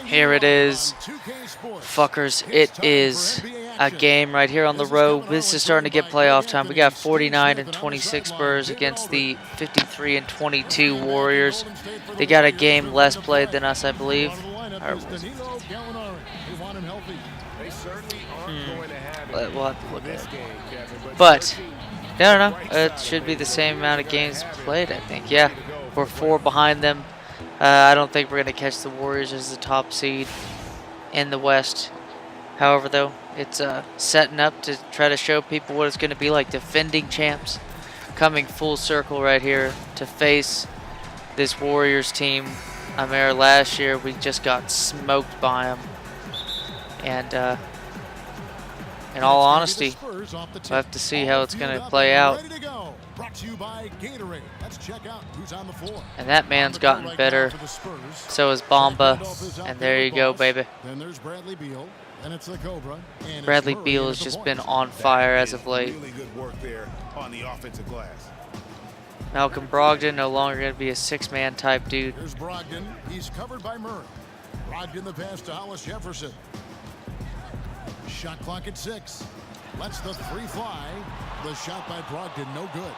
Here it is, fuckers. It is a game right here on the road. This is starting to get playoff time. We got 49-26 Spurs against the 53-22 Warriors. They got a game less played than us, I believe. We'll have to look at it. But, I don't know. It should be the same amount of games played, I think. Yeah, we're 4 behind them. I don't think we're going to catch the Warriors as the top seed in the West. However, though, it's setting up to try to show people what it's going to be like. Defending champs coming full circle right here to face this Warriors team. I remember last year we just got smoked by them. And in all honesty, we'll have to see how it's going to play out. And that man's gotten better. So is Bamba. And there you go, baby. Bradley Beal has just been on fire as of late. Malcolm Brogdon no longer going to be a 6-man type dude. Here's Brogdon. He's covered by Murray. Brogdon the pass to Hollis Jefferson. Shot clock at 6. Lets the 3 fly. The shot by Brogdon, no good.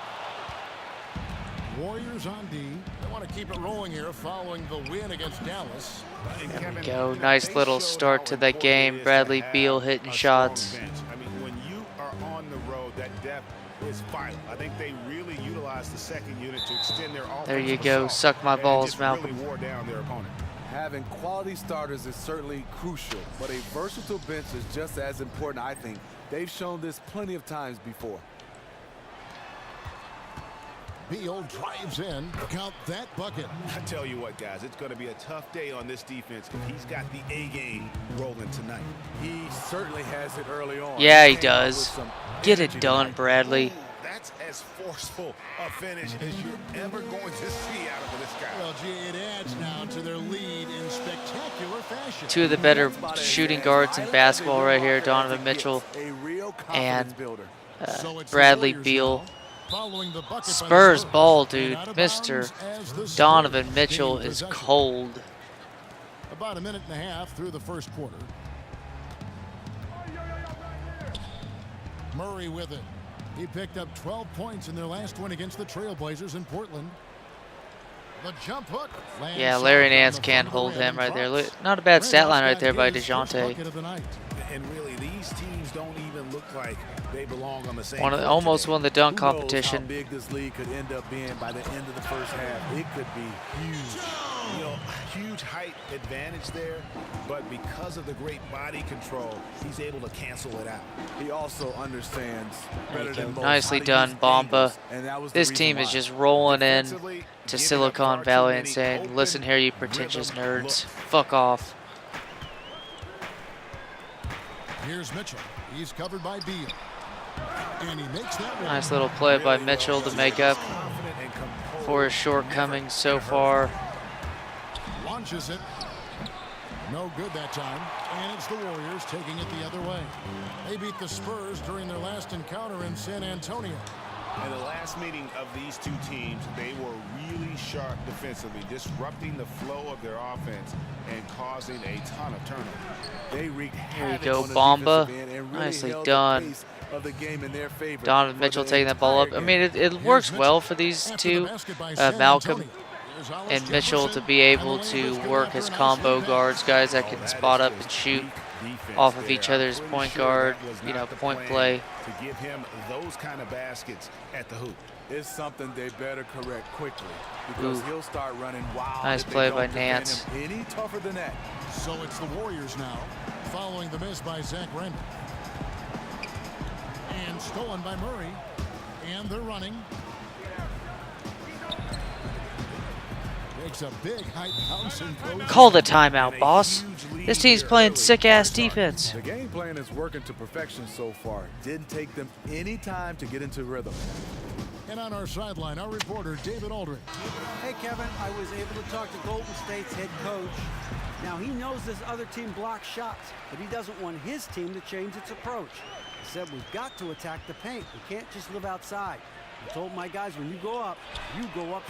Warriors on D. They want to keep it rolling here following the win against Dallas. There we go. Nice little start to the game. Bradley Beal hitting shots. I mean, when you are on the road, that depth is vital. I think they really utilized the second unit to extend their offense. There you go. Suck my balls, Malcolm. Really wore down their opponent. Having quality starters is certainly crucial, but a versatile bench is just as important, I think. They've shown this plenty of times before. Beal drives in. Count that bucket. I tell you what, guys, it's going to be a tough day on this defense if he's got the A game rolling tonight. He certainly has it early on. Yeah, he does. Get it done, Bradley. That's as forceful a finish as you're ever going to see out of this guy. Well, gee, it adds now to their lead in spectacular fashion. 2 of the better shooting guards in basketball right here, Donovan Mitchell and Bradley Beal. Spurs ball, dude. Mr. Donovan Mitchell is cold. About a minute and a half through the first quarter. Murray with it. He picked up 12 points in their last win against the Trailblazers in Portland. The jump hook. Yeah, Larry Nance can't hold him right there. Not a bad stat line right there by DeJounte. And really, these teams don't even look like they belong on the same. Almost won the dunk competition. How big this league could end up being by the end of the first half. It could be huge. You know, huge height advantage there, but because of the great body control, he's able to cancel it out. He also understands better than most. Nicely done, Bamba. This team is just rolling in to Silicon Valley and saying, listen here, you pretentious nerds. Fuck off. Here's Mitchell. He's covered by Beal. And he makes that one. Nice little play by Mitchell to make up for his shortcomings so far. Launches it. No good that time. And it's the Warriors taking it the other way. They beat the Spurs during their last encounter in San Antonio. In the last meeting of these two teams, they were really sharp defensively, disrupting the flow of their offense and causing a ton of turnovers. They wreaked Here you havoc go, on the Bamba. defensive end and really Nicely held the done. pace of the game in their favor Donovan for Mitchell the taking that ball up. I entire mean, it works well for these two, Malcolm and Mitchell, to be able to work as combo guards, guys that can spot up and shoot off of each other's point guard, you know, point play. To give him those kind of baskets at the hoop. It's something they better correct quickly because he'll start running wild. Nice play by Nance. Any tougher than that. So it's the Warriors now, following the miss by Zach Raymond. And stolen by Murray. And they're running. Takes a big height bouncing. Call the timeout, boss. This team's playing sick-ass defense. The game plan is working to perfection so far. Didn't take them any time to get into rhythm. And on our sideline, our reporter, David Aldridge. Hey, Kevin, I was able to talk to Golden State's head coach. Now, he knows this other team blocks shots, but he doesn't want his team to change its approach. He said we've got to attack the paint. We can't just live outside. I told my guys, when you go up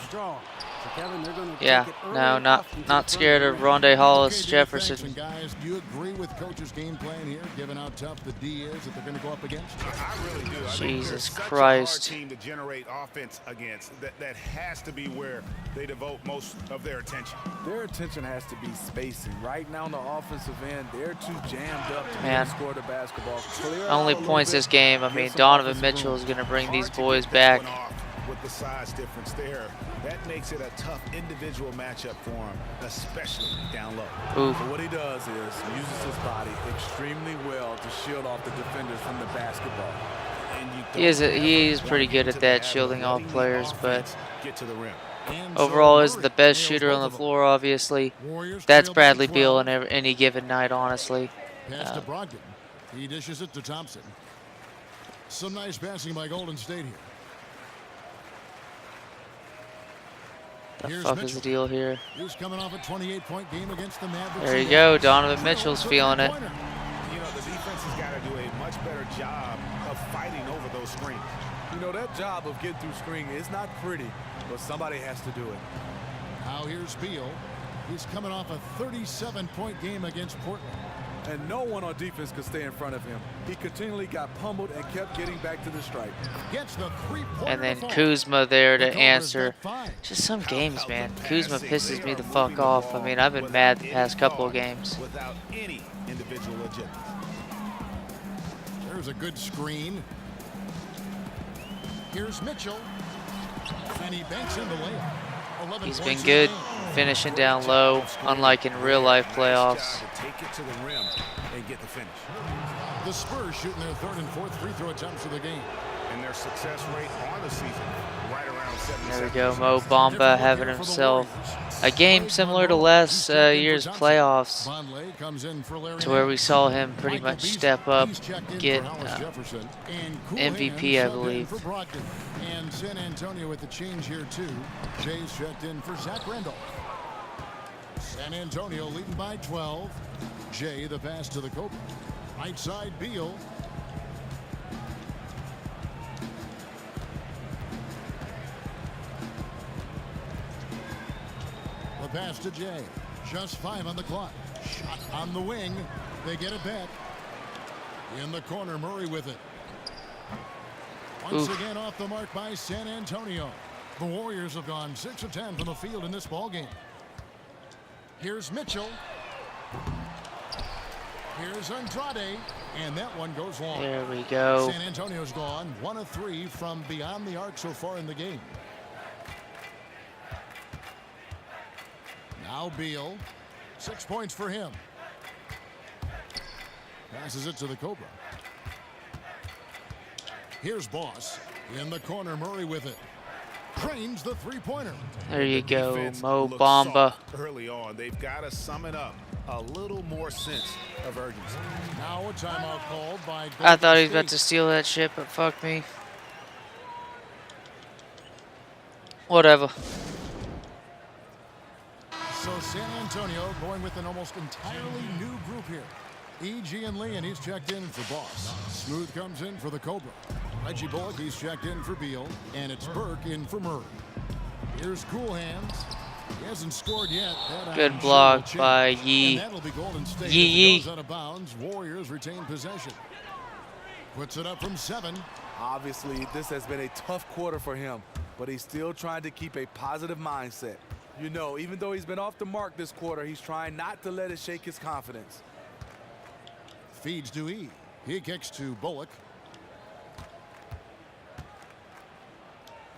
strong. So Kevin, they're going to Yeah, take it early no, enough not scared of Rondé Hollis Okay, Jefferson. thanks. And guys, do you agree with Coach's game plan here, given how tough the D is that they're going to go up against? I really do. I think Jesus they're such Christ. a hard team to generate offense against. That has to be where they devote most of their attention. Their attention has to be spacing. Right now on the offensive end, they're too jammed up to Man. score the basketball. Clear Only out a little points bit, this game. I get mean, some Donovan offensive Mitchell room. is going to bring Hard these to boys get that back. one off with the size difference there. That makes it a tough individual matchup for him, especially down low. Oof. But what he does is uses his body extremely well to shield off the defenders from the basketball. And He is pretty good at that, shielding off players, but get to the rim. And so overall is Murray the best nails shooter both on the of them. floor, obviously. Warriors That's trail by Bradley 12. Beal on any given night, honestly. Pass to Brogdon. He dishes it to Thompson. Some nice passing by Golden State here. The Here's fuck is Mitchell. the deal here? He's coming off a 28-point game against the Mavericks. There you go. Donovan Mitchell's feeling it. You know, the defense has got to do a much better job of fighting over those screens. You know, that job of getting through screen is not pretty, but somebody has to do it. Now here's Beal. He's coming off a 37-point game against Portland. And no one on defense could stay in front of him. He continually got pummeled and kept getting back to the stripe. Gets the three-pointer And then to fall. Kuzma there to The Cobras answer. got 5. Just some games, man. Kuzma pisses me the fuck off. I mean, I've been mad the past couple of games. Without any individual agility. There's a good screen. Here's Mitchell. And he banks in the layup. 11 He's been points good in the game. finishing down low, unlike in real life playoffs. Nice job to take it to the rim and get the finish. The Spurs shooting their third and fourth free throw attempts of the game. And their success rate on the season right around 77%. There we go, Mo Bamba having himself a game similar to last year's playoffs, Vonleh comes in for Larry to where we Nance. saw him pretty Michael much Beasley, step up, he's checked in get for Hollis Jefferson. And MVP, I Coolhan subbed in believe. for Brogdon. And San Antonio with the change here too. Jay's checked in for Zach Randolph. San Antonio leading by 12. Jay the pass to the Cobra. Right side Beal. The pass to Jay. Just 5 on the clock. Shot on the wing. They get it back. In the corner, Murray with it. Once Oof. again off the mark by San Antonio. The Warriors have gone 6 of 10 from the field in this ball game. Here's Mitchell. Here's Andrade. And that one goes long. There we go. San Antonio's gone 1 of 3 from beyond the arc so far in the game. Now Beal. 6 points for him. Passes it to the Cobra. Here's Boss. In the corner, Murray with it. Cranes the three-pointer. There you go, Defense Mo looks Bamba. soft early on. They've got to sum it up. A little more sense of urgency. Now a timeout called by I thought he was Golden about to State. steal that shit, but fuck me. Whatever. So San Antonio going with an almost entirely new group here. E.G. and Lee, and he's checked in for Boss. Smooth comes in for the Cobra. Reggie Bullock, he's checked in for Beal. And it's Burke in for Murray. Here's Cool Hands. He hasn't scored yet. That Good I'm block sure will by change. Yee. And that'll be Golden State. Yee If it Yee. goes out of bounds, Warriors retain possession. Puts it up from 7. Obviously, this has been a tough quarter for him, but he's still trying to keep a positive mindset. You know, even though he's been off the mark this quarter, he's trying not to let it shake his confidence. Feeds to E. He kicks to Bullock.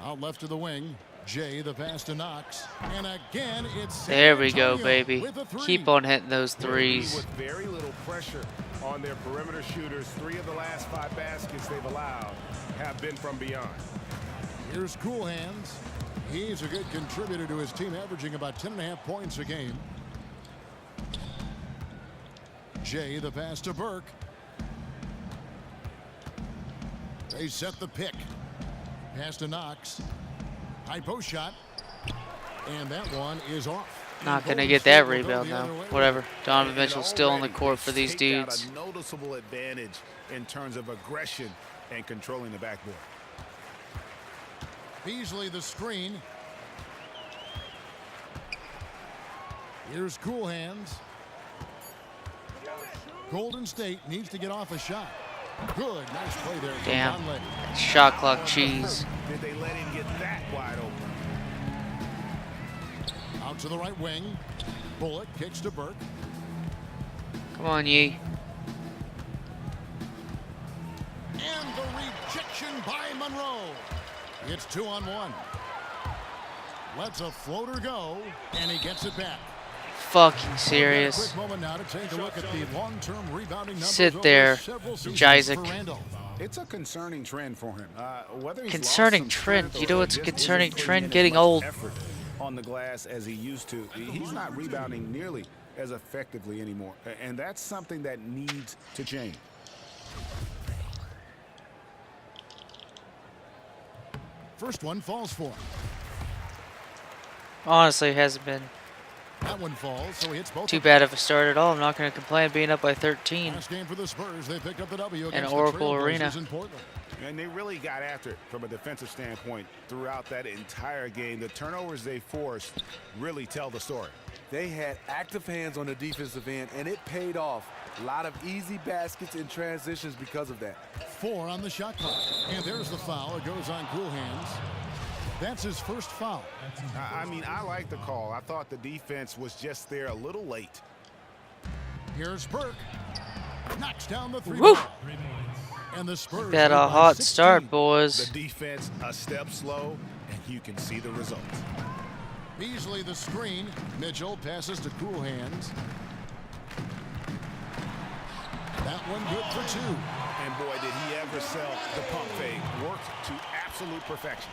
Out left to the wing. Jay the pass to Knox. And again, it's San There we go, Antonio baby. with a three. Keep on hitting those With threes. very little pressure on their perimeter shooters, 3 of the last 5 baskets they've allowed have been from beyond. Here's Cool Hands. He's a good contributor to his team, averaging about 10.5 points a game. Jay the pass to Burke. They set the pick. Pass to Knox. High post shot. And that one is off. Not going to Golden get State that will go rebound, the though. other way. Whatever. Donovan And Mitchell's still on the already court for they these take out dudes. a noticeable advantage in terms of aggression and controlling the backboard. Beasley the screen. Here's Cool Hands. Golden State needs to get off a shot. Good, nice play there. Damn. Shot clock cheese. Did they let him get that wide open? Out to the right wing. Bullock kicks to Burke. Come on, Yee. And the rejection by Monroe. It's 2-on-1. Lets a floater go, and he gets it back. Fucking serious. Quick moment now to take a look at the long-term rebounding numbers. Sit there, over several seasons Jizek. for Randall. It's a concerning trend for him. Whether he's Concerning lost some trend. strength You know or what's a just concerning isn't putting trend? in as Getting much old. effort on the glass as he used to. He's not rebounding nearly as effectively anymore, and that's something that needs to change. First one falls for him. Honestly, it hasn't been That one falls, so he hits both. too bad of a start at all. I'm not going to complain being up by 13. Last game for the Spurs, they picked up the W In against Oracle the Arena. Trailblazers in Portland. And they really got after it from a defensive standpoint throughout that entire game. The turnovers they forced really tell the story. They had active hands on the defensive end, and it paid off. A lot of easy baskets and transitions because of that. 4 on the shot clock. And there's the foul. It goes on Cool Hands. That's his first foul. I mean, I like the call. I thought the defense was just there a little late. Here's Burke. Knocks down the 3 Woo! ball. And the Spurs Got lead a by hot 16. start, boys. The defense a step slow, and you can see the results. Beasley the screen. Mitchell passes to Cool Hands. That one good for 2. And boy, did he ever sell the pump fake. Worked to absolute perfection.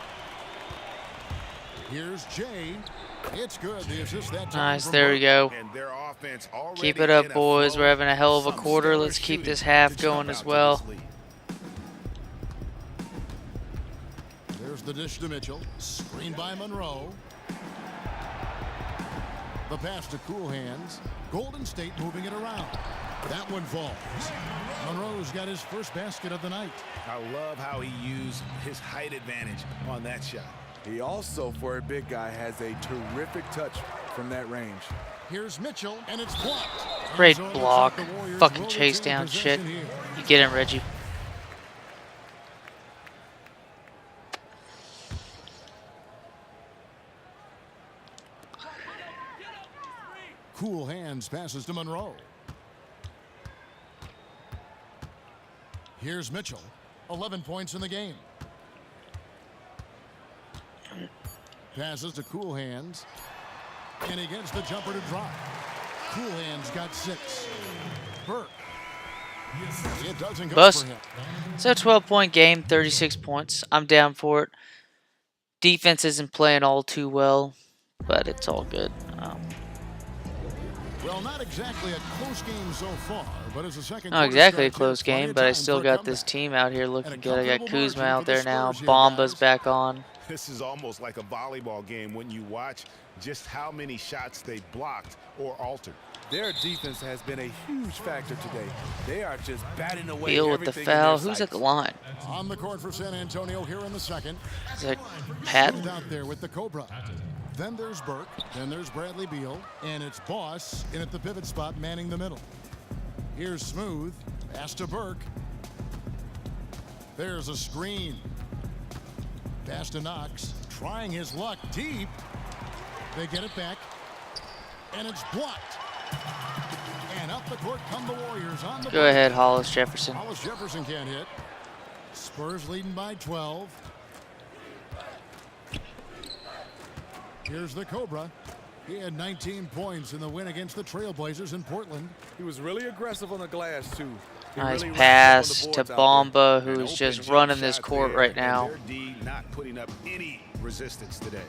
Here's Jay. It's good. The assist that time Nice, from there we Burke. go. And their offense already Keep it up, in a boys. flow. We're having a hell of a Some quarter. stellar Let's keep this shooting half to jump going out as to well. this lead. There's the dish to Mitchell. Screen by Monroe. The pass to Cool Hands. Golden State moving it around. That one falls. Monroe's got his first basket of the night. I love how he used his height advantage on that shot. He also, for a big guy, has a terrific touch from that range. Here's Mitchell, and it's blocked. Great And so it looks block. like the Warriors Fucking will chase retain down shit. possession here. You get him, Reggie. Cool Hands passes to Monroe. Here's Mitchell. 11 points in the game. Passes to Cool Hands. And he gets the jumper to drop. Cool Hands got 6. Burke. It doesn't go Bust. for him. It's a 12-point game, 36 points. I'm down for it. Defense isn't playing all too well, but it's all good. Well, not exactly a close game so far, but as the second Not quarter exactly a starts, close it's plenty game, of but I time still for a got this comeback. team out here And looking a good. I got comfortable Kuzma margin out for the there now. Spurs here, Bomba's guys. back on. This is almost like a volleyball game when you watch just how many shots they blocked or altered. Their defense has been a huge factor today. They are just batting away Beal with the everything in their foul. Who's sights. at the line? On the court for San Antonio here in the second. Is that Patton? Smooth out there with the Cobra. Then there's Burke. Then there's Bradley Beal. And it's Boss in at the pivot spot manning the middle. Here's Smooth. Pass to Burke. There's a screen. Pass to Knox. Trying his luck deep. They get it back. And it's blocked. And up the court come the Warriors on the Go ahead, Hollis Jefferson. Hollis Jefferson can't hit. Spurs leading by 12. Here's the Cobra. He had 19 points in the win against the Trailblazers in Portland. He was really aggressive on the glass, too. He Nice really pass racked up to on the boards out Bomba, there. An who's open just jump running this shot court there, right and now. their D not putting up any resistance today.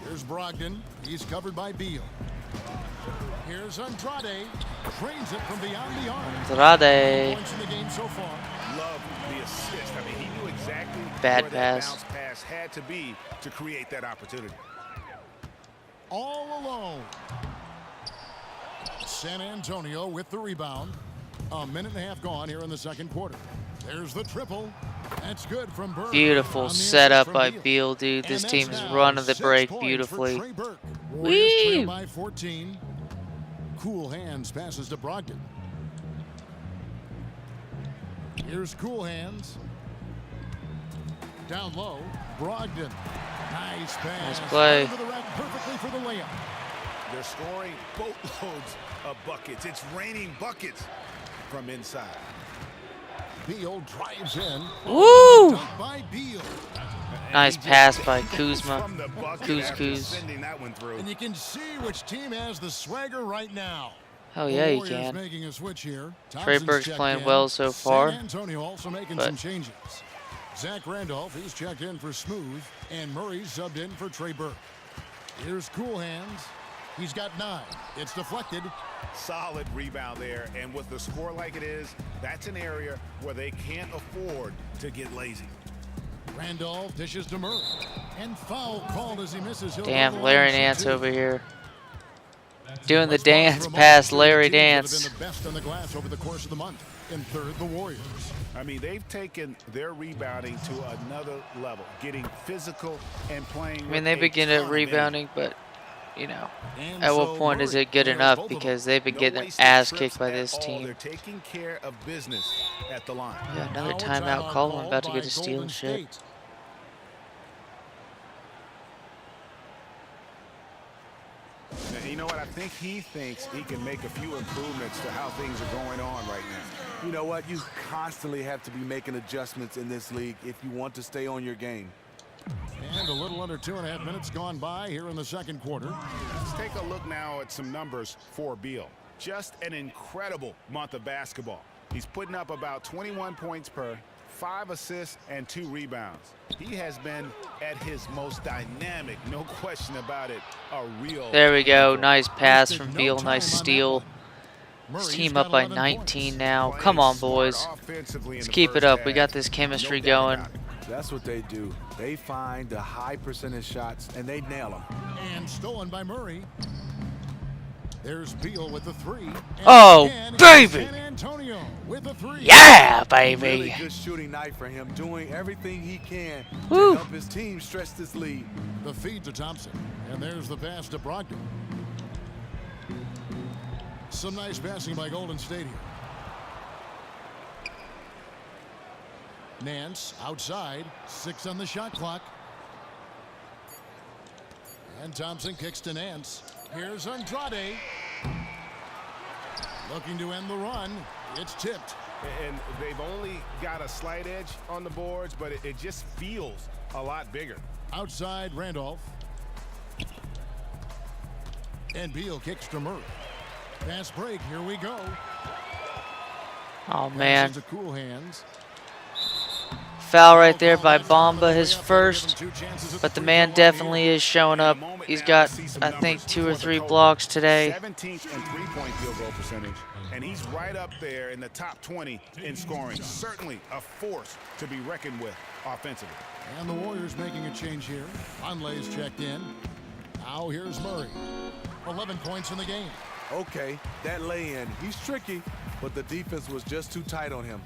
Here's Brogdon. He's covered by Beal. Here's Andrade. Trains it from beyond the arc. Andrade. Points in the game so far. Love the assist. I mean, he knew exactly Bad where pass. that bounce pass had to be to create that opportunity. All alone. San Antonio with the rebound. A minute and a half gone here in the second quarter. There's the triple. That's good from Burke. Beautiful On the setup assist by from Beal, dude. And This that's team is now running the 6 break points for beautifully. Trey Burke. Warriors trail Whee! by 14. Cool Hands passes to Brogdon. Here's Cool Hands. Down low, Brogdon. Nice pass. Nice play. Under the rack perfectly for the layup. They're scoring boatloads of buckets. It's raining buckets from inside. Beal drives in. Woo! Dunk by Beal. Nice pass by Kuzma. From the bucket Kuz after Kuz. sending that one through. And you can see which team has the swagger right now. Hell yeah, you Warriors can. making a switch here. Trey Thompson's Burke's checked playing in. well so far. San Antonio also making but- some changes. Zach Randolph, he's checked in for Smooth, and Murray's subbed in for Trey Burke. Here's Cool Hands. He's got 9. It's deflected. Solid rebound there, and with the score like it is, that's an area where they can't afford to get lazy. Randolph dishes to Murray. And foul called as he misses. He'll go Damn, the Larry line for Nance 2. over here. Doing the Let's pause dance for a moment past to Larry the teams that have Dance. been the best on the glass over the course of the month. In third, the Warriors. I mean, they've taken their rebounding to another level, getting physical and playing. I mean, they've been good at rebounding, but, you know, And at so what point is Murray it good clears enough? both of them. Because they've been No getting their wasted ass trips kicked by at this all. team. They're taking care of business at the line. Yeah, another Now a timeout call. I'm about to by get a steal Golden and shit. State. You know what? I think he thinks he can make a few improvements to how things are going on right now. You know what? You constantly have to be making adjustments in this league if you want to stay on your game. And a little under 2.5 minutes gone by here in the second quarter. Let's take a look now at some numbers for Beal. Just an incredible month of basketball. He's putting up about 21 points per, 5 assists, and 2 rebounds. He has been at his most dynamic, no question about it, a real. There we go. Nice pass Wasted from no Beal. time Nice on that steal. one. His Murray's team got up by 11 19 points. now. Playing Come on, smart boys. offensively in Let's the keep it first up. We half. got this chemistry No doubt going. about it. That's what they do. They find the high percentage shots, and they nail them. And stolen by Murray. There's Beal with the 3. And Oh, again, it's baby. San Antonio with the 3. Yeah, Really baby. good shooting night for him, doing everything he can Woo. to help his team stretch this lead. The feed to Thompson. And there's the pass to Brogdon. Some nice passing by Golden State here. Nance outside. 6 on the shot clock. And Thompson kicks to Nance. Here's Andrade. Looking to end the run. It's tipped. And they've only got a slight edge on the boards, but it just feels a lot bigger. Outside Randolph. And Beal kicks to Murray. Pass break. Here we go. Oh, man. Passes to Cool Hands. Foul right there by Bamba, his first. But the man definitely is showing up. He's got, I think, 2 or 3 blocks today. 17th and three-point field goal percentage, and he's right up there in the top 20 in scoring. Certainly a force to be reckoned with offensively. And the Warriors making a change here. Conley's checked in. Now here's Murray. 11 points in the game. Okay, that lay-in, he's tricky, but the defense was just too tight on him.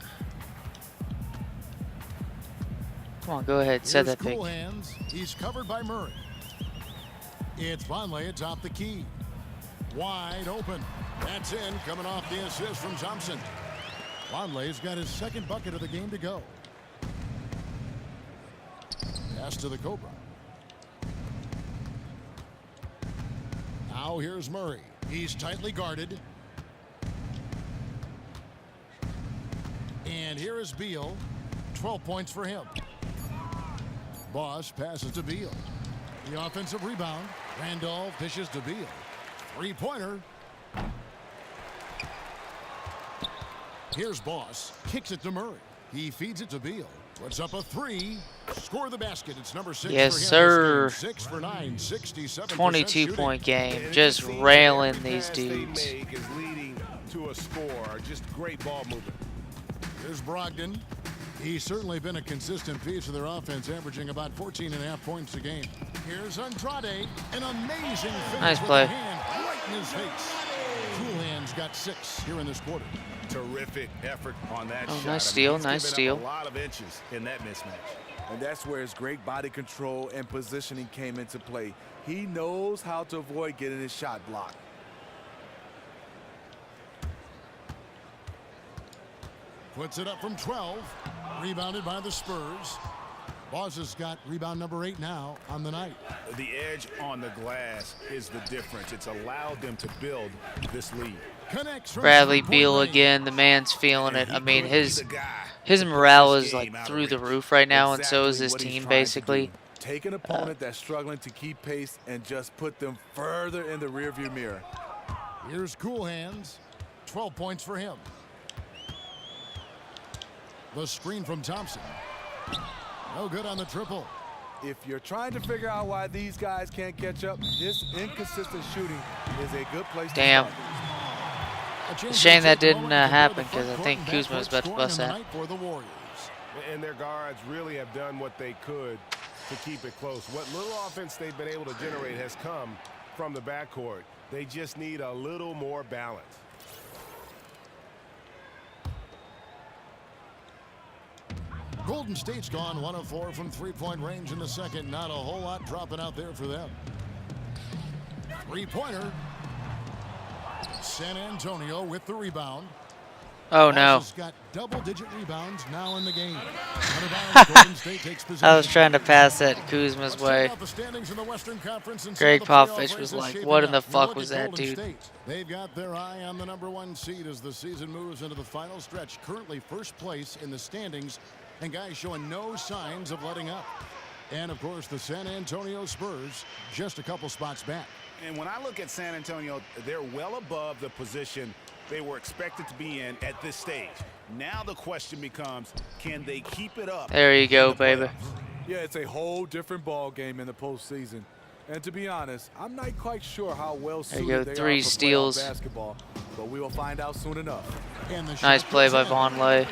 Come on, go ahead. Set Here's that pick. Cool Hands. He's covered by Murray. It's Vonleh atop the key. Wide open. That's in, coming off the assist from Thompson. Vonleh's got his second bucket of the game to go. Pass to the Cobra. Now here's Murray. He's tightly guarded. And here is Beal. 12 points for him. Boss passes to Beal. The offensive rebound. Randolph dishes to Beal. Three-pointer. Here's Boss. Kicks it to Murray. He feeds it to Beal. Puts up a 3. Score the basket. It's number 6 Yes, for him. sir. 6 for 9. 67% 22-point shooting. game. Just railing these Pass they dudes. make is leading to a score. Just great ball movement. Here's Brogdon. He's certainly been a consistent piece of their offense, averaging about 14.5 points a game. Here's Andrade. An amazing finish Nice with play. the hand right in his face. Cool Hands He's got 6 here in this quarter. Terrific effort on that shot. Nice steal, he's nice given up steal. a lot of inches in that mismatch. And that's where his great body control and positioning came into play. He knows how to avoid getting his shot blocked. Puts it up from 12. Rebounded by the Spurs. Boss has got rebound number 8 now on the night. The edge on the glass is the difference. It's allowed them to build this lead. Connects from Bradley 3-point Beal range. again. The man's feeling it. And I he mean, could be his the guy his to morale put this is like game out of through the reach. roof right now, and so is Exactly his what he's team trying to basically. do. Take an opponent that's struggling to keep pace and just put them further in the rearview mirror. Here's Cool Hands. 12 points for him. The screen from Thompson. No good on the triple. If you're trying to figure out why these guys can't catch up, this inconsistent shooting is a good place Damn. to start. A chance Shame to that take a didn't, moment to happen, compare the 'cause I front think court Kuzma was and about to backcourt bust scoring that. on the night for the Warriors. And their guards really have done what they could to keep it close. What little offense they've been able to generate has come from the backcourt. They just need a little more balance. Golden State's gone 1 of 4 from 3-point range in the second. Not a whole lot dropping out there for them. 3-pointer. San Antonio with the rebound. Oh no. Boss has got double-digit rebounds now in the game. Out of bounds, Golden State takes possession. I was trying to pass that Kuzma's Let's way. check out the standings in the Western Conference and Greg see how the playoff Popovich race was is like, shaping what in the up. You fuck look was at that, Golden dude? State. They've got their eye on the #1 seed as the season moves into the final stretch. Currently first place in the standings, and guys showing no signs of letting up. And of course, the San Antonio Spurs just a couple spots back. And when I look at San Antonio, they're well above the position they were expected to be in at this stage. Now the question becomes, can they keep it up? There you go, in the baby. playoffs? Yeah, it's a whole different ball game in the postseason. And to be honest, I'm not quite sure how well There you suited go, they 3 are for playoff steals. basketball, but we will find out soon enough. And the Nice shot play goes by in. Vonleh.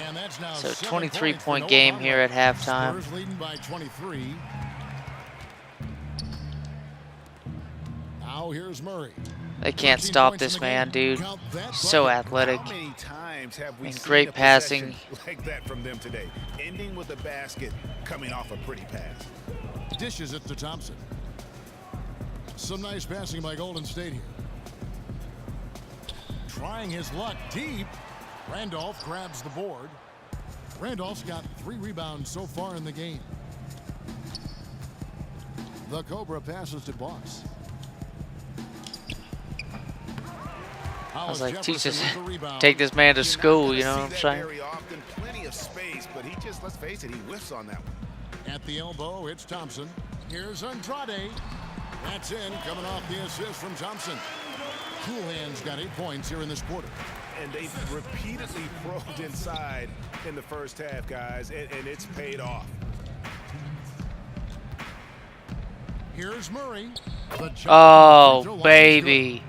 And that's now So 7 23-point points for game Noah here at Vonleh. halftime. Spurs leading by 23. Now here's Murray. They can't 13 stop points in this the man, game. dude. Count that So bucket. athletic. How many times have we And seen great a possession passing. like that from them today? Ending with a basket, coming off a pretty pass. Dishes it to Thompson. Some nice passing by Golden State here. Trying his luck deep. Randolph grabs the board. Randolph's got 3 rebounds so far in the game. The Cobra passes to Boss. I was like, take this man to school, you know what I'm saying? Very often, plenty of space, but he just, let's face it, he whiffs on that one. At the elbow, it's Thompson. Here's Andrade. That's in, coming off the assist from Thompson. Cool Hands got 8 points here in this quarter. And they've repeatedly probed inside in the first half, guys, and it's paid off. Here's Murray. The jump Oh, free throw line is baby. good.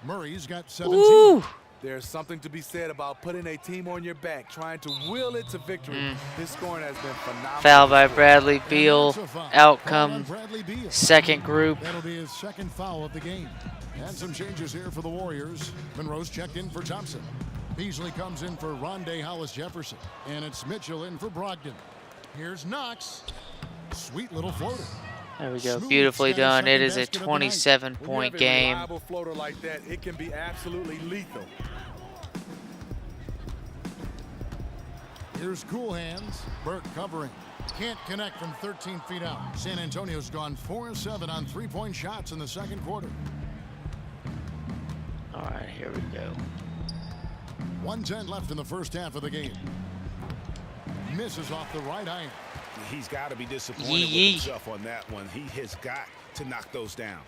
Murray's got 17. Woo! There's something to be said about putting a team on your back, trying to will it to victory. This scoring has been phenomenal. Foul by Bradley And Beal. that's a foul. Out Call on come Bradley Beal. second group. That'll be his second foul of the game. And some changes here for the Warriors. Monroe's checked in for Thompson. Beasley comes in for Rondé Hollis-Jefferson. And it's Mitchell in for Brogdon. Here's Knox. Sweet little floater. There we go. Smooth Beautifully steady done. second It is a basket of the night. When you 27-point have a game. reliable floater like that, it can be absolutely lethal. Here's Cool Hands. Burke covering. Can't connect from 13 feet out. San Antonio's gone 4-7 on 3-point shots in the second quarter. All right, here we go. 1:10 left in the first half of the game. Misses off the right iron. He's got to be disappointed Yee with yee. himself on that one. He has got to knock those down.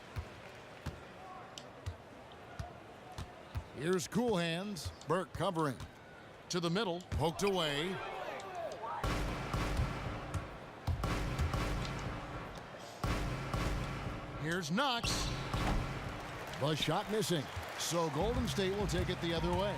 Here's Cool Hands. Burke covering. To the middle. Poked away. Here's Knox. The shot missing. So Golden State will take it the other way.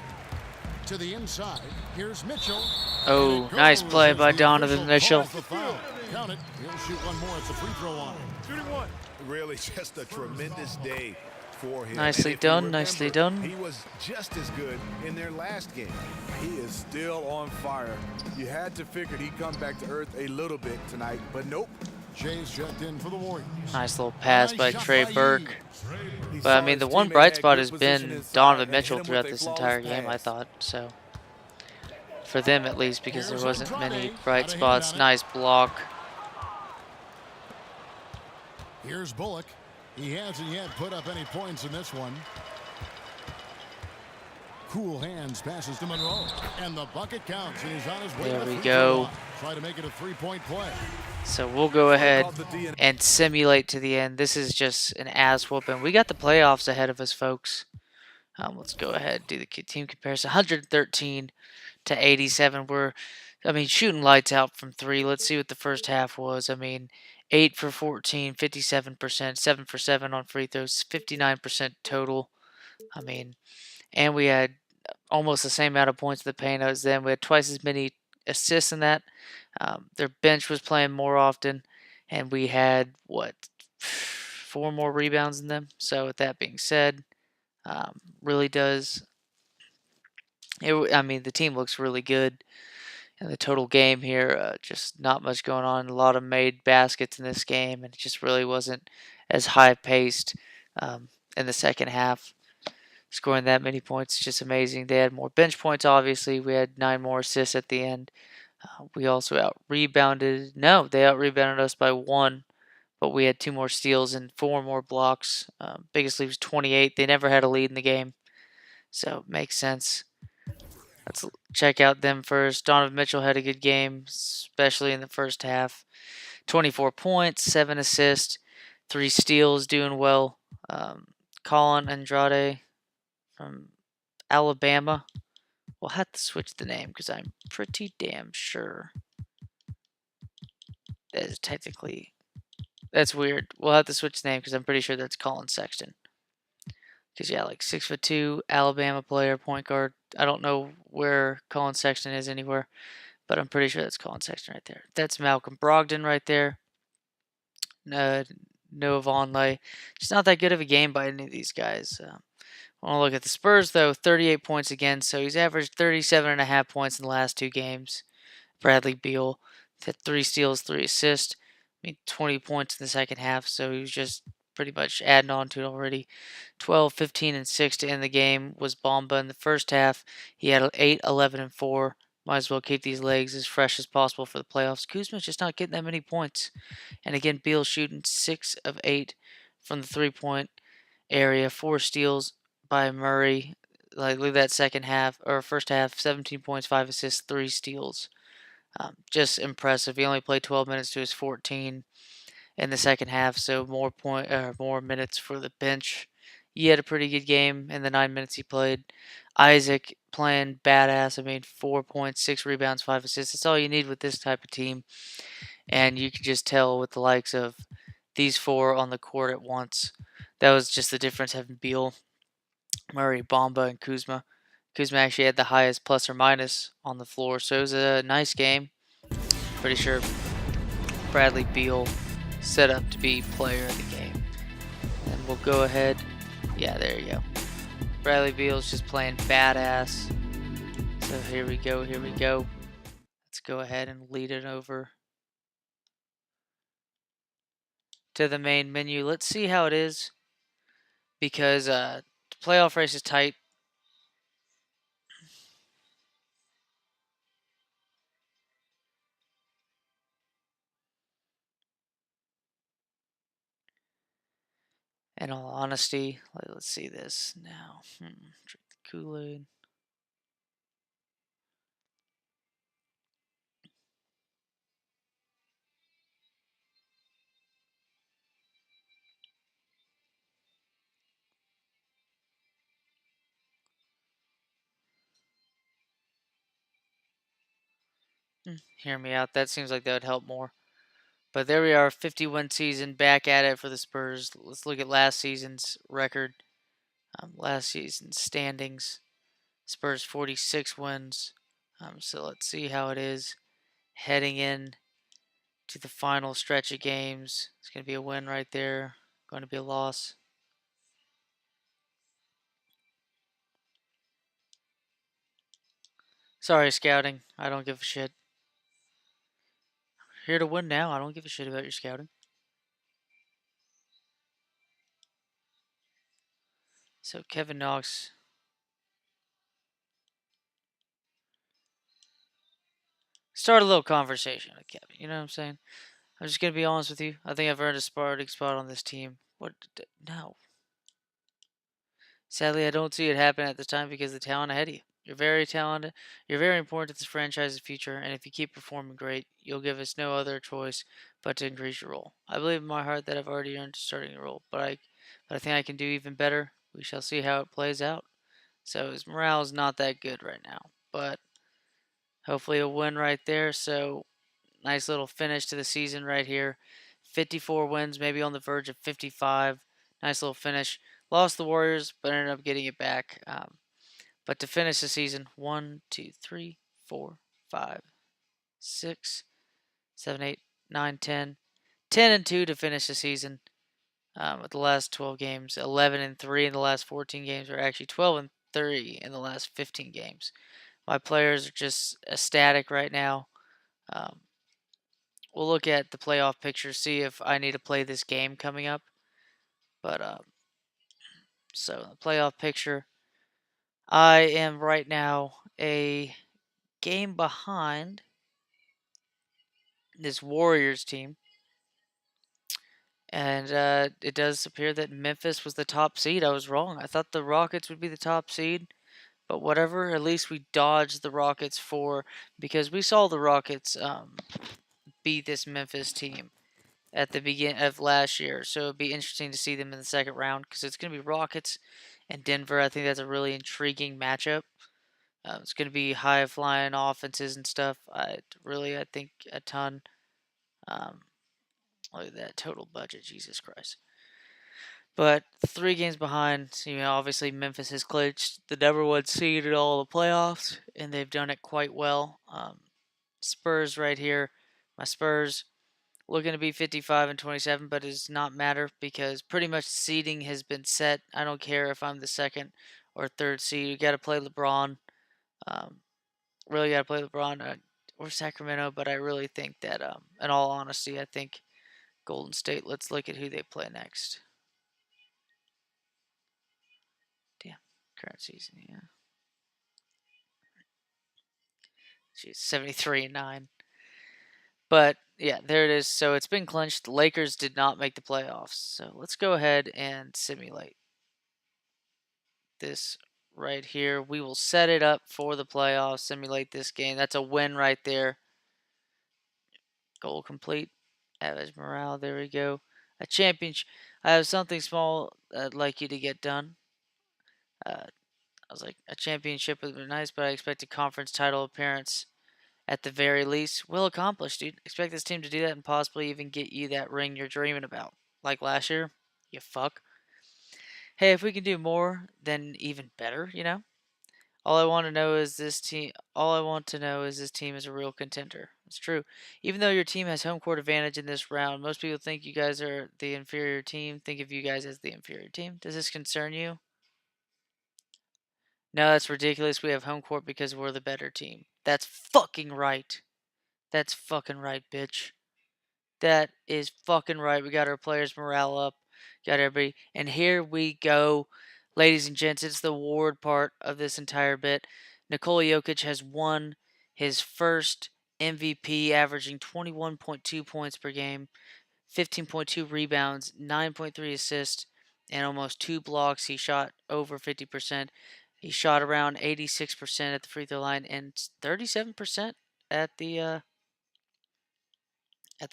To the inside. Here's Mitchell. Oh, And it nice goes play as by the Donovan official Mitchell. calls the foul. Count it. He'll shoot one more at the free throw line. Really just a tremendous day for him. Nicely And if you done, nicely remember, done. he was just as good in their last game. He is still on fire. You had to figure he'd come back to earth a little bit tonight, but nope. Jay's checked in for the Warriors. Nice little pass by Nice shot Trey by Burke. He But I saw mean, his the one teammate bright had spot good has position been inside Donovan and hit Mitchell him with throughout a this flawless entire game, I pass. thought. So, for them at least, because there Here's wasn't many Andrade. bright Got a hand spots. on it. Nice block. Here's Bullock. He hasn't yet put up any points in this one. Cool hands, passes to Monroe. And the bucket counts. He's on his way There to the we free go. throw line. Try to make it a three-point play. So we'll go ahead and simulate to the end. This is just an ass whooping. We got the playoffs ahead of us, folks. Let's go ahead and do the team comparison. 113 to 87. I mean, shooting lights out from three. Let's see what the first half was. I mean, 8 for 14, 57%, 7 for 7 on free throws, 59% total. I mean, and we had almost the same amount of points in the paint as them. We had twice as many assists in that. Their bench was playing more often, and we had, what, 4 more rebounds than them. So with that being said, really does. I mean, the team looks really good. And the total game here, just not much going on. A lot of made baskets in this game, and it just really wasn't as high paced in the second half. Scoring that many points is just amazing. They had more bench points, obviously. We had 9 more assists at the end. We also out-rebounded. No, they out-rebounded us by 1, but we had 2 more steals and 4 more blocks. Biggest lead was 28. They never had a lead in the game, so it makes sense. Let's check out them first. Donovan Mitchell had a good game, especially in the first half. 24 points, 7 assists, 3 steals, doing well. Colin Andrade from Alabama. We'll have to switch the name because I'm pretty damn sure that is technically... That's weird. We'll have to switch the name because I'm pretty sure that's Colin Sexton. Because, yeah, like 6'2", Alabama player, point guard. I don't know where Colin Sexton is anywhere, but I'm pretty sure that's Colin Sexton right there. That's Malcolm Brogdon right there. Noah Vonleh. Just not that good of a game by any of these guys. I want to look at the Spurs, though. 38 points again, so he's averaged 37.5 points in the last 2 games. Bradley Beal had 3 steals, 3 assists. I mean, 20 points in the second half, so he was just pretty much adding on to it already. 12, 15, and 6 to end the game was Bamba in the first half. He had 8, 11, and 4. Might as well keep these legs as fresh as possible for the playoffs. Kuzma's just not getting that many points. And again, Beal shooting 6 of 8 from the three-point area. 4 steals by Murray. Like, look at that second half, or first half, 17 points, 5 assists, 3 steals. Just impressive. He only played 12 minutes to his 14 in the second half, so more minutes for the bench. He had a pretty good game in the 9 minutes he played. Isaac playing badass. I mean, 4 points, 6 rebounds, 5 assists. That's all you need with this type of team. And you can just tell with the likes of these 4 on the court at once. That was just the difference having Beal, Murray, Bamba, and Kuzma. Kuzma actually had the highest plus or minus on the floor, so it was a nice game. Pretty sure Bradley Beal set up to be player of the game. And we'll go ahead. Yeah, there you go. Bradley Beal's just playing badass. So here we go, here we go. Let's go ahead and lead it over to the main menu. Let's see how it is, because the playoff race is tight. In all honesty, let's see this now. Drink the Kool-Aid. Hear me out. That seems like that would help more. But there we are, 50-win season, back at it for the Spurs. Let's look at last season's record. Last season's standings. Spurs 46 wins. So let's see how it is heading in to the final stretch of games. It's going to be a win right there. Going to be a loss. Sorry, scouting. I don't give a shit. Here to win now. I don't give a shit about your scouting. So Kevin Knox. Start a little conversation with Kevin. You know what I'm saying? I'm just gonna be honest with you. I think I've earned a starting spot on this team. What? No. Sadly, I don't see it happen at this time because of the talent ahead of you. You're very talented. You're very important to this franchise's future, and if you keep performing great, you'll give us no other choice but to increase your role. I believe in my heart that I've already earned a starting role, but I think I can do even better. We shall see how it plays out. So his morale is not that good right now, but hopefully a win right there. So nice little finish to the season right here. 54 wins, maybe on the verge of 55. Nice little finish. Lost the Warriors, but ended up getting it back. But to finish the season, 1, 2, 3, 4, 5, 6, 7, 8, 9, 10. 10 and 2 to finish the season. With the last 12 games, 11 and 3 in the last 14 games, or actually 12 and 3 in the last 15 games. My players are just ecstatic right now. Um, we'll look at the playoff picture, see if I need to play this game coming up. But so the playoff picture, I am right now a game behind this Warriors team. And it does appear that Memphis was the top seed. I was wrong. I thought the Rockets would be the top seed. But whatever, at least we dodged the Rockets because we saw the Rockets beat this Memphis team at the beginning of last year. So it'd be interesting to see them in the second round because it's going to be Rockets and Denver. I think that's a really intriguing matchup. It's going to be high flying offenses and stuff. I think a ton. Um, Look at that total budget, Jesus Christ. But 3 games behind, obviously Memphis has clinched the number 1 seed in all the playoffs, and they've done it quite well. Spurs right here, my Spurs looking to be 55 and 27, but it does not matter because pretty much seeding has been set. I don't care if I'm the second or third seed. You got to play LeBron. Um, really got to play LeBron or Sacramento, but I really think that, in all honesty, I think Golden State. Let's look at who they play next. Damn, current season, yeah. She's 73 and 9. But yeah, there it is. So it's been clinched. The Lakers did not make the playoffs. So let's go ahead and simulate this right here. We will set it up for the playoffs, simulate this game. That's a win right there. Goal complete. Average morale. There we go. A championship. I have something small I'd like you to get done. I was like, a championship would be nice, but I expect a conference title appearance at the very least. Well accomplished, dude. Expect this team to do that and possibly even get you that ring you're dreaming about. Like last year, you fuck. Hey, if we can do more, then even better. All I want to know is this team. All I want to know is this team is a real contender. It's true. Even though your team has home court advantage in this round, most people think you guys are the inferior team. Think of you guys as the inferior team. Does this concern you? No, that's ridiculous. We have home court because we're the better team. That's fucking right. That's fucking right, bitch. That is fucking right. We got our players' morale up. Got everybody. And here we go. Ladies and gents, it's the award part of this entire bit. Nikola Jokic has won his first MVP, averaging 21.2 points per game, 15.2 rebounds, 9.3 assists, and almost 2 blocks. He shot over 50%. He shot around 86% at the free throw line and 37% at the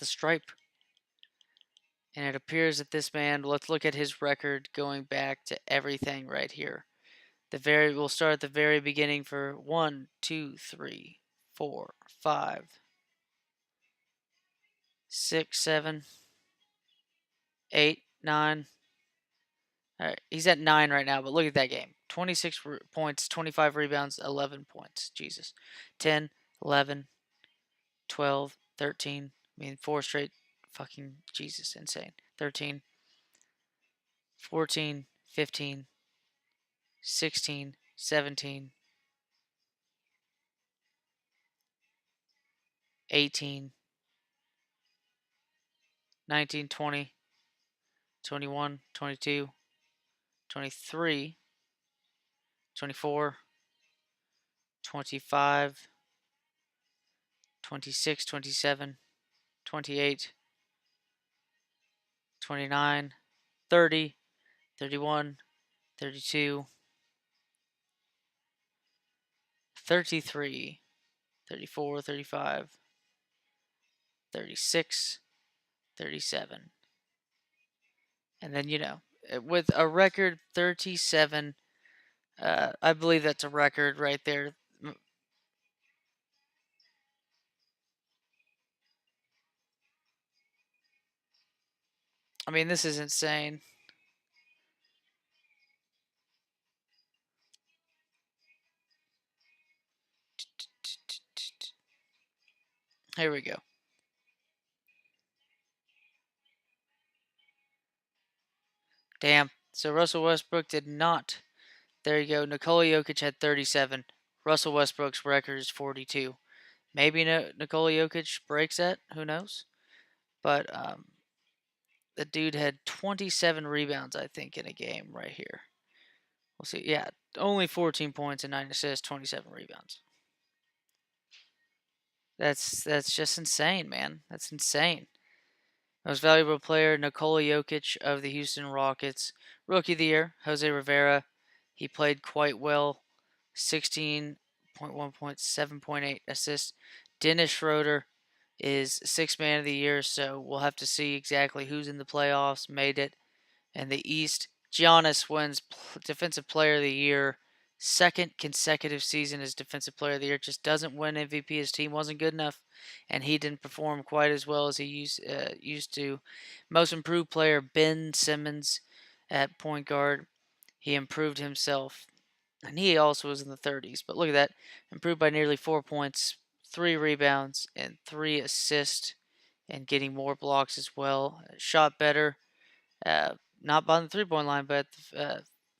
stripe. And it appears that this man, let's look at his record going back to everything right here. We'll start at the very beginning for 1, 2, 3, 4, 5, 6, 7, 8, 9. All right, he's at 9 right now, but look at that game. 26 points, 25 rebounds, 11 points. Jesus. 10, 11, 12, 13. I mean, 4 straight. Fucking Jesus, insane. 13, 14, 15, 16, 17, 18, 19, 20, 21, 22, 23, 24, 25, 26, 27, 28, 29, 30, 31, 32, 33, 34, 35, 36, 37. And then, with a record 37, I believe that's a record right there. I mean, this is insane. Here we go. Damn. So Russell Westbrook did not. There you go. Nikola Jokic had 37. Russell Westbrook's record is 42. Maybe Nikola Jokic breaks that. Who knows? But the dude had 27 rebounds, I think, in a game right here. We'll see. Yeah, only 14 points and 9 assists, 27 rebounds. That's just insane, man. That's insane. Most valuable player, Nikola Jokic of the Houston Rockets. Rookie of the year, Jose Rivera. He played quite well. 16.1 points, 7.8 assists. Dennis Schroeder is sixth man of the year, so we'll have to see exactly who's in the playoffs, made it. In the East, Giannis wins Defensive Player of the Year. Second consecutive season as Defensive Player of the Year. Just doesn't win MVP. His team wasn't good enough, and he didn't perform quite as well as he used to. Most Improved Player, Ben Simmons at point guard. He improved himself, and he also was in the 30s. But look at that. Improved by nearly 4 points, 3 rebounds, and 3 assists, and getting more blocks as well. Shot better. Not on the three-point line, but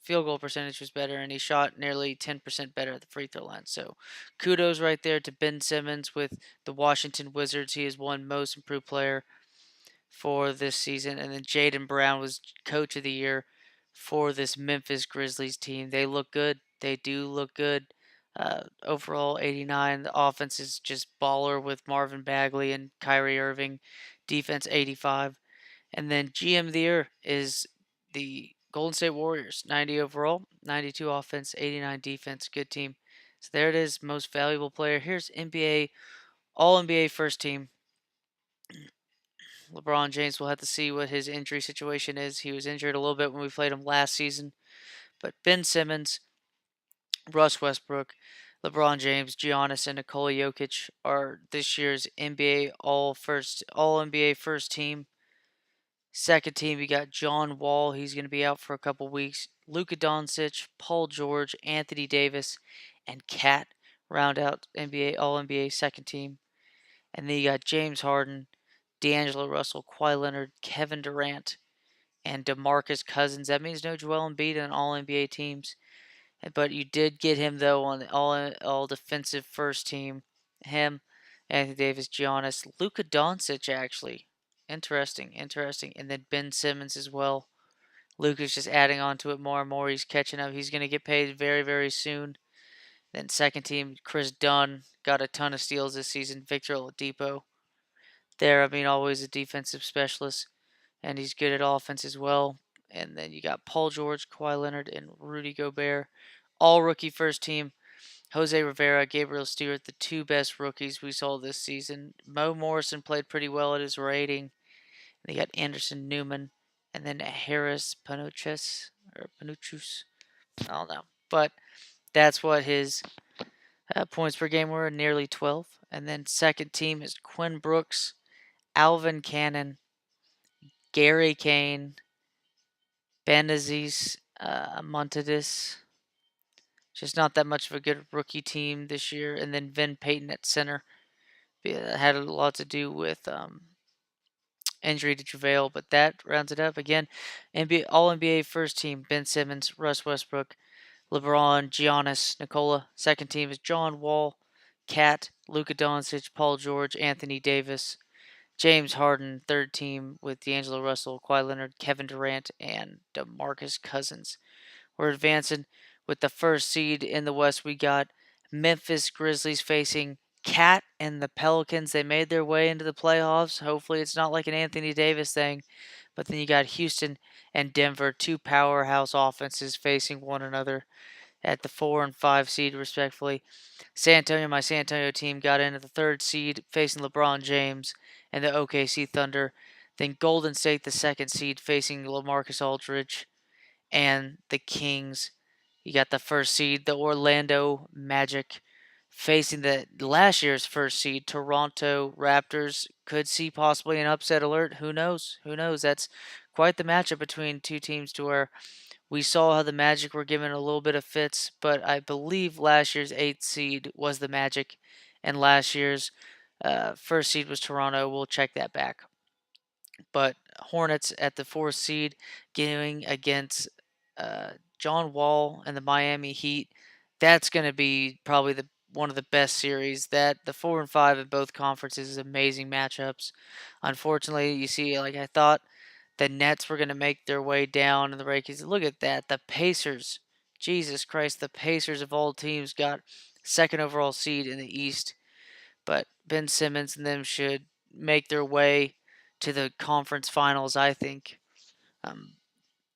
field goal percentage was better, and he shot nearly 10% better at the free throw line. So kudos right there to Ben Simmons with the Washington Wizards. He has won Most Improved Player for this season. And then Jaden Brown was Coach of the Year for this Memphis Grizzlies team. They look good. They do look good. Overall, 89. The offense is just baller with Marvin Bagley and Kyrie Irving. Defense, 85. And then GM of the year is the Golden State Warriors. 90 overall, 92 offense, 89 defense. Good team. So there it is. Most valuable player. Here's NBA, All NBA first team. LeBron James will have to see what his injury situation is. He was injured a little bit when we played him last season. But Ben Simmons, Russ Westbrook, LeBron James, Giannis, and Nikola Jokic are this year's NBA All NBA first team. Second team, you got John Wall. He's going to be out for a couple weeks. Luka Doncic, Paul George, Anthony Davis, and Cat round out NBA All NBA second team. And then you got James Harden, D'Angelo Russell, Kawhi Leonard, Kevin Durant, and DeMarcus Cousins. That means no Joel Embiid on All NBA teams, but you did get him though on the All Defensive first team. Him, Anthony Davis, Giannis, Luka Doncic actually. Interesting. And then Ben Simmons as well. Luka's just adding on to it more and more. He's catching up. He's going to get paid very, very soon. Then second team, Chris Dunn got a ton of steals this season. Victor Oladipo there. I mean, always a defensive specialist, and he's good at offense as well. And then you got Paul George, Kawhi Leonard, and Rudy Gobert. All rookie first team. Jose Rivera, Gabriel Stewart, the two best rookies we saw this season. Mo Morrison played pretty well at his rating. They got Anderson Newman, and then Harris Panuchus. I don't know. But that's what his points per game were, nearly 12. And then second team is Quinn Brooks, Alvin Cannon, Gary Kane, Banazis, Montadis. Just not that much of a good rookie team this year. And then Vin Payton at center. Had a lot to do with injury to JaVale, but that rounds it up. Again, NBA, All NBA first team, Ben Simmons, Russ Westbrook, LeBron, Giannis, Nikola. Second team is John Wall, Cat, Luka Doncic, Paul George, Anthony Davis, James Harden, third team with D'Angelo Russell, Kawhi Leonard, Kevin Durant, and DeMarcus Cousins. We're advancing with the first seed in the West. We got Memphis Grizzlies facing Cat and the Pelicans. They made their way into the playoffs. Hopefully it's not like an Anthony Davis thing. But then you got Houston and Denver, two powerhouse offenses facing one another at the 4 and 5 seed, respectfully. My San Antonio team, got into the third seed facing LeBron James and the OKC Thunder. Then Golden State, the second seed, facing LaMarcus Aldridge and the Kings. You got the first seed, the Orlando Magic, facing the last year's first seed, Toronto Raptors. Could see possibly an upset alert. Who knows? Who knows? That's quite the matchup between two teams to where we saw how the Magic were given a little bit of fits, but I believe last year's 8th seed was the Magic, and last year's first seed was Toronto. We'll check that back. But Hornets at the 4th seed, going against John Wall and the Miami Heat. That's going to be probably one of the best series. That the 4 and 5 in both conferences is amazing matchups. Unfortunately, you see, like I thought, the Nets were going to make their way down in the rankings. Look at that. The Pacers. Jesus Christ, the Pacers of all teams got second overall seed in the East. But Ben Simmons and them should make their way to the conference finals, I think,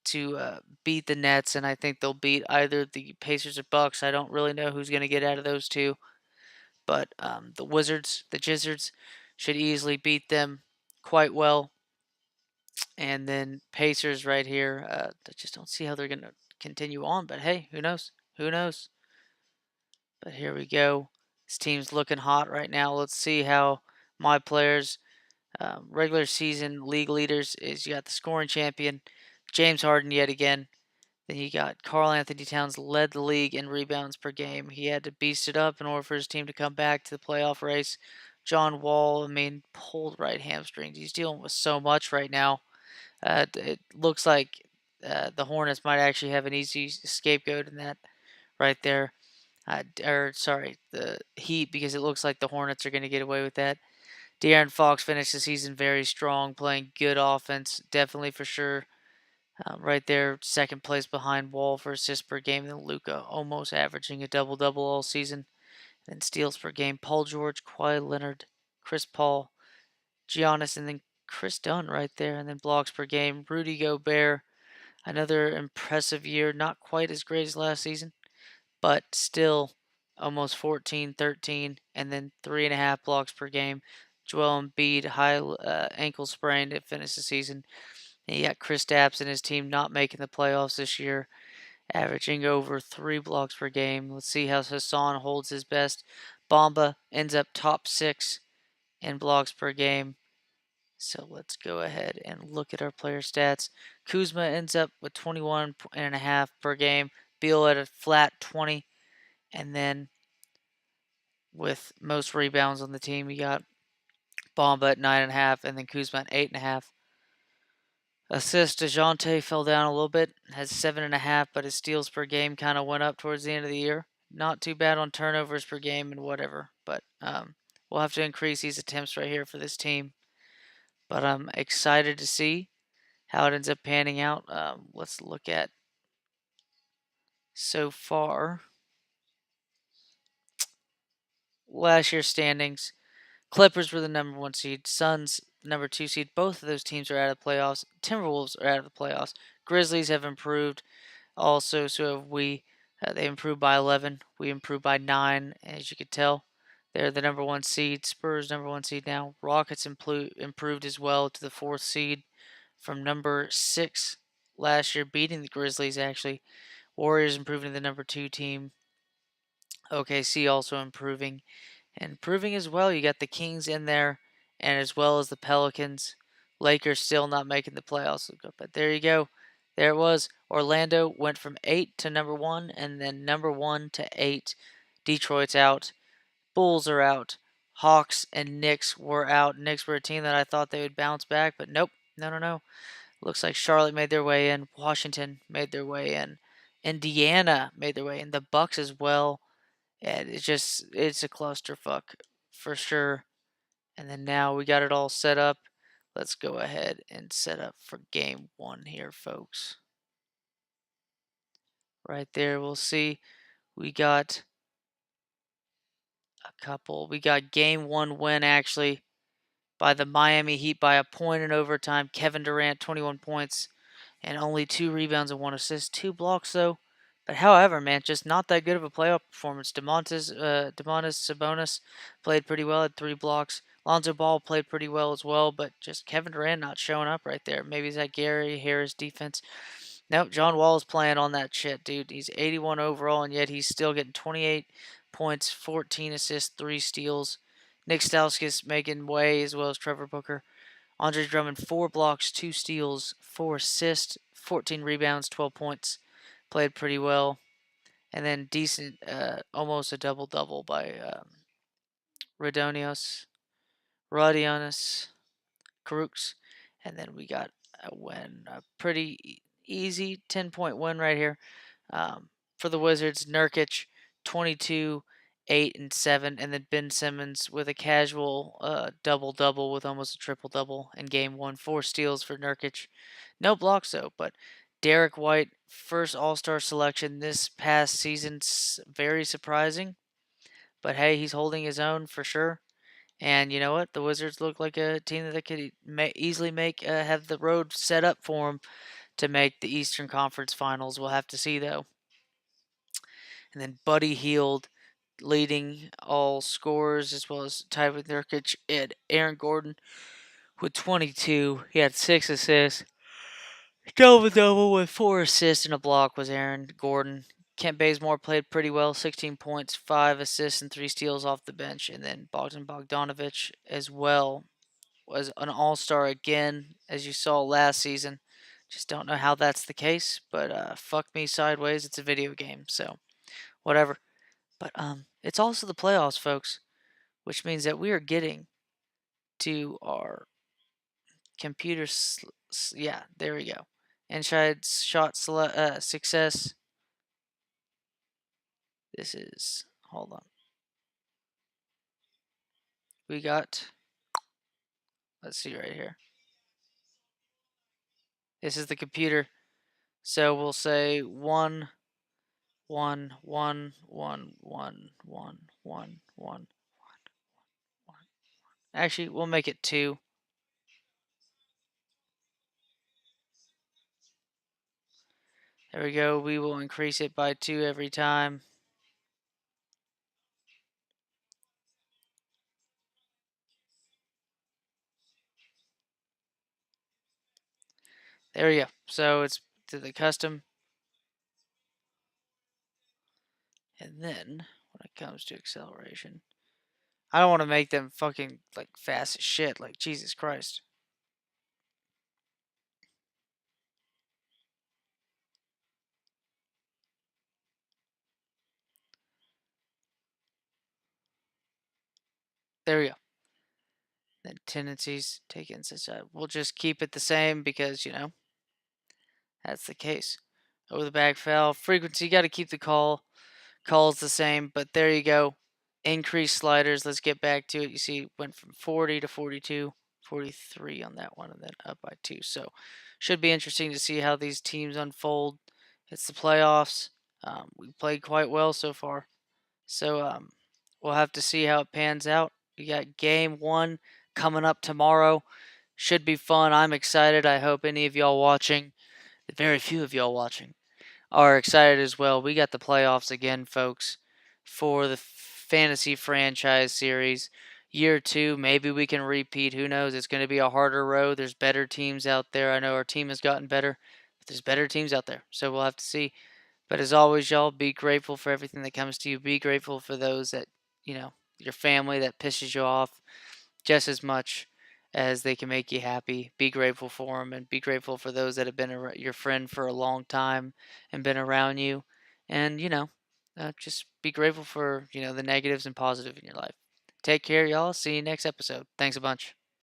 to beat the Nets. And I think they'll beat either the Pacers or Bucks. I don't really know who's going to get out of those two. But the Wizards, the Jizzards, should easily beat them quite well. And then Pacers right here. I just don't see how they're going to continue on. But hey, who knows? Who knows? But here we go. This team's looking hot right now. Let's see how my players, regular season league leaders, is you got the scoring champion, James Harden yet again. Then you got Karl Anthony Towns led the league in rebounds per game. He had to beast it up in order for his team to come back to the playoff race. John Wall, pulled right hamstrings. He's dealing with so much right now. It looks like the Hornets might actually have an easy scapegoat in that right there. The Heat, because it looks like the Hornets are going to get away with that. De'Aaron Fox finished the season very strong, playing good offense, definitely for sure. Right there, second place behind Wall for assists per game. Then Luka almost averaging a double-double all season. And then steals per game. Paul George, Kawhi Leonard, Chris Paul, Giannis, and then Chris Dunn right there. And then blocks per game. Rudy Gobert, another impressive year. Not quite as great as last season, but still almost 14, 13, and then 3.5 blocks per game. Joel Embiid, high ankle sprain to finish the season. And you got Chris Stapps and his team not making the playoffs this year, averaging over 3 blocks per game. Let's see how Hassan holds his best. Bamba ends up top 6 in blocks per game. So let's go ahead and look at our player stats. Kuzma ends up with 21.5 per game. Beal at a flat 20. And then with most rebounds on the team, you got Bamba at 9.5, and then Kuzma at 8.5. Assist, DeJounte fell down a little bit, has 7.5, but his steals per game kind of went up towards the end of the year. Not too bad on turnovers per game and whatever, but we'll have to increase these attempts right here for this team. But I'm excited to see how it ends up panning out. Let's look at so far last year's standings. Clippers were the number 1 seed. Suns, number 2 seed. Both of those teams are out of the playoffs. Timberwolves are out of the playoffs. Grizzlies have improved also, so have we. They improved by 11. We improved by 9, as you could tell. They're the number 1 seed. Spurs, number 1 seed now. Rockets improved as well to the 4th seed from number 6 last year, beating the Grizzlies, actually. Warriors improving to the number 2 team. OKC also improving. And improving as well, you got the Kings in there, and as well as the Pelicans. Lakers still not making the playoffs. But there you go. There it was. Orlando went from 8 to number 1, and then number 1 to 8. Detroit's out. Bulls are out. Hawks and Knicks were out. Knicks were a team that I thought they would bounce back, but nope. No. Looks like Charlotte made their way in. Washington made their way in. Indiana made their way in. The Bucks as well. And it's a clusterfuck for sure. And then now we got it all set up. Let's go ahead and set up for game 1 here, folks. Right there, we'll see. We got a couple. We got game 1 win, actually, by the Miami Heat by a point in overtime. Kevin Durant, 21 points and only 2 rebounds and 1 assist. 2 blocks, though. But however, man, just not that good of a playoff performance. Domantas Sabonis played pretty well at 3 blocks. Lonzo Ball played pretty well as well, but just Kevin Durant not showing up right there. Maybe it's that Gary Harris defense. Nope, John Wall is playing on that shit, dude. He's 81 overall, and yet he's still getting 28 points, 14 assists, 3 steals. Nick Stauskas making way, as well as Trevor Booker. Andre Drummond, 4 blocks, 2 steals, 4 assists, 14 rebounds, 12 points. Played pretty well. And then decent, almost a double-double by Rodionios Karooks. And then we got a win, a pretty easy 10-point win right here for the Wizards. Nurkic, 22, 8, and 7. And then Ben Simmons with a casual double-double with almost a triple-double in game 1. 4 steals for Nurkic. No blocks, though, but Derek White, first All-Star selection this past season's very surprising. But hey, he's holding his own for sure. And you know what? The Wizards look like a team that could easily have the road set up for them to make the Eastern Conference Finals. We'll have to see, though. And then Buddy Hield leading all scorers, as well as tied with Nurkic and Aaron Gordon with 22. He had 6 assists. Double-double with 4 assists and a block was Aaron Gordon. Kent Bazemore played pretty well, 16 points, 5 assists, and 3 steals off the bench. And then Bogdan Bogdanovic as well was an all-star again, as you saw last season. Just don't know how that's the case, but fuck me sideways. It's a video game, so whatever. But it's also the playoffs, folks, which means that we are getting to our computer. Yeah, there we go. Inside shot success. This is, hold on. We got, let's see right here. This is the computer. So we'll say 1, 1, 1, 1, 1, 1, 1, 1. Actually, we'll make it 2. There we go. We will increase it by 2 every time. There we go. So it's to the custom. And then, when it comes to acceleration, I don't want to make them fucking, like, fast as shit. Like, Jesus Christ. There we go. Then tendencies, taken such a, we'll just keep it the same because, you know, that's the case. Over the bag foul. Frequency, got to keep the calls the same, but there you go. Increased sliders. Let's get back to it. You see, went from 40 to 42, 43 on that one, and then up by 2. So, should be interesting to see how these teams unfold. It's the playoffs. We played quite well so far. So, we'll have to see how it pans out. We got game 1 coming up tomorrow. Should be fun. I'm excited. I hope any of y'all watching, the very few of y'all watching, are excited as well. We got the playoffs again, folks, for the fantasy franchise series. Year 2, maybe we can repeat. Who knows? It's going to be a harder road. There's better teams out there. I know our team has gotten better, but there's better teams out there. So we'll have to see. But as always, y'all, be grateful for everything that comes to you. Be grateful for those that, you know, your family that pisses you off just as much as they can make you happy. Be grateful for them, and be grateful for those that have been your friend for a long time and been around you. And, you know, just be grateful for, you know, the negatives and positive in your life. Take care, y'all. See you next episode. Thanks a bunch.